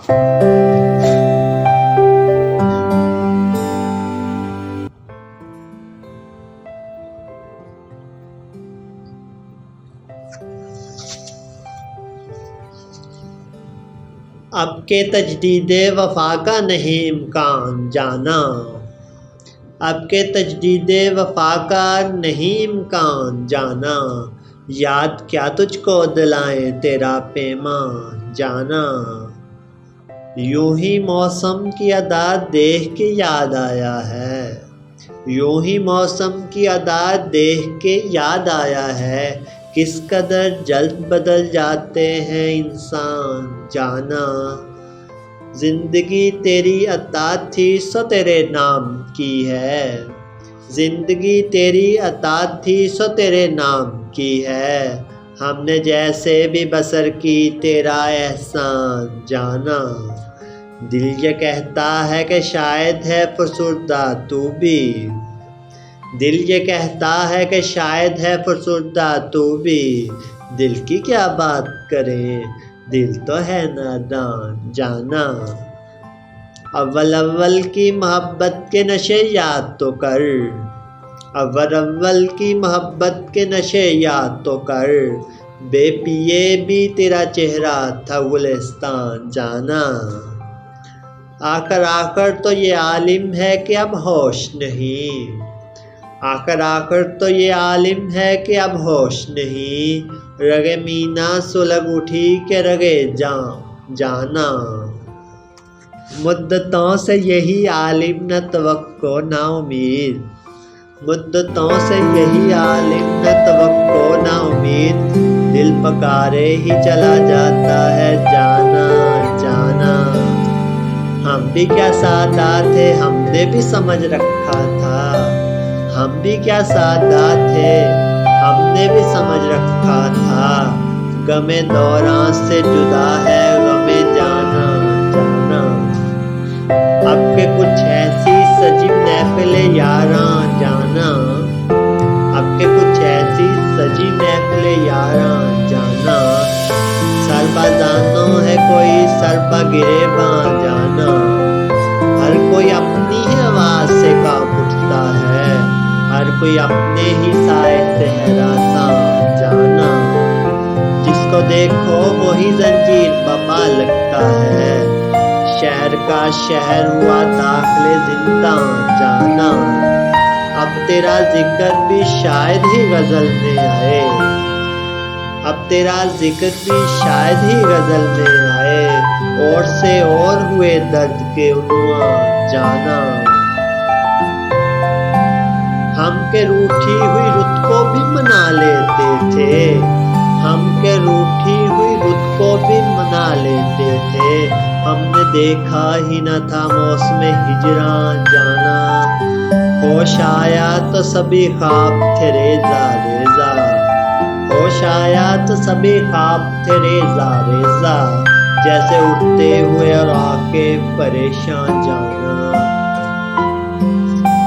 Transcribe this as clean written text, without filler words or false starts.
اب کے تجدید وفا کا نہیں امکان جانا، اب کے تجدید وفا کا نہیں امکان جانا، یاد کیا تجھ کو دلائیں تیرا پیمان جانا۔ یوں ہی موسم کی ادا دیکھ کے یاد آیا ہے، یوں ہی موسم کی ادا دیکھ کے یاد آیا ہے، کس قدر جلد بدل جاتے ہیں انسان جانا۔ زندگی تیری عطا تھی سو تیرے نام کی ہے، زندگی تیری عطا تھی سو تیرے نام کی ہے، ہم نے جیسے بھی بسر کی تیرا احسان جانا۔ دل یہ کہتا ہے کہ شاید ہے فسردہ تو بھی، دل یہ کہتا ہے کہ شاید ہے فسردہ تو بھی، دل کی کیا بات کریں دل تو ہے نادان جانا۔ اول اول کی محبت کے نشے یاد تو کر، اول اول کی محبت کے نشے یاد تو کر، بے پیے بھی تیرا چہرہ تھا گلستان جانا۔ آخر تو یہ عالم ہے کہ اب ہوش نہیں، آخر تو یہ عالم ہے کہ اب ہوش نہیں، رگے مینا سلگ اٹھی کہ رگے جانا۔ مدتوں سے یہی عالم نہ توقع نہ امید، مدتوں سے یہی عالم نہ توقع نہ امید، دل پکارے ہی چلا جاتا ہے جانا جانا۔ ہم بھی کیا سادات تھے ہم نے بھی سمجھ رکھا تھا، ہم بھی کیا سادات تھے ہم نے بھی سمجھ رکھا تھا، غم دوران سے جدا ہے غم جانا جانا۔ اب کہ کچھ ایسی سجی محفل یاراں جانا، اب کہ کچھ ایسی سجی محفل یاراں جانا، سربازانوں ہے کوئی سربا گریباں جانا، ہر کوئی اپنی ہی آواز سے کانپ اٹھتا ہے، ہر کوئی اپنے ہی سائے سے ہراساں جانا۔ جس کو دیکھو وہی زنجیر بپا لگتا ہے، شہر کا شہر ہوا داخل زنداں جانا۔ اب تیرا ذکر بھی شاید ہی غزل میں آئے، اب تیرا ذکر بھی شاید ہی غزل میں آئے، اور سے اور ہوئے درد کے عنواں جانا۔ ہم کے روٹھی ہوئی رت کو بھی منا لیتے تھے، ہم کے روٹھی ہوئی رت کو بھی منا لیتے تھے، ہم نے دیکھا ہی نہ تھا موسم ہجراں جانا۔ ہوش آیا تو سبھی خواب تھے ریزہ ریزہ، ہوش آیا تو سبھی خواب تھے ریزہ ریزہ، جیسے اٹھتے ہوئے اور آ کے پریشان جانا۔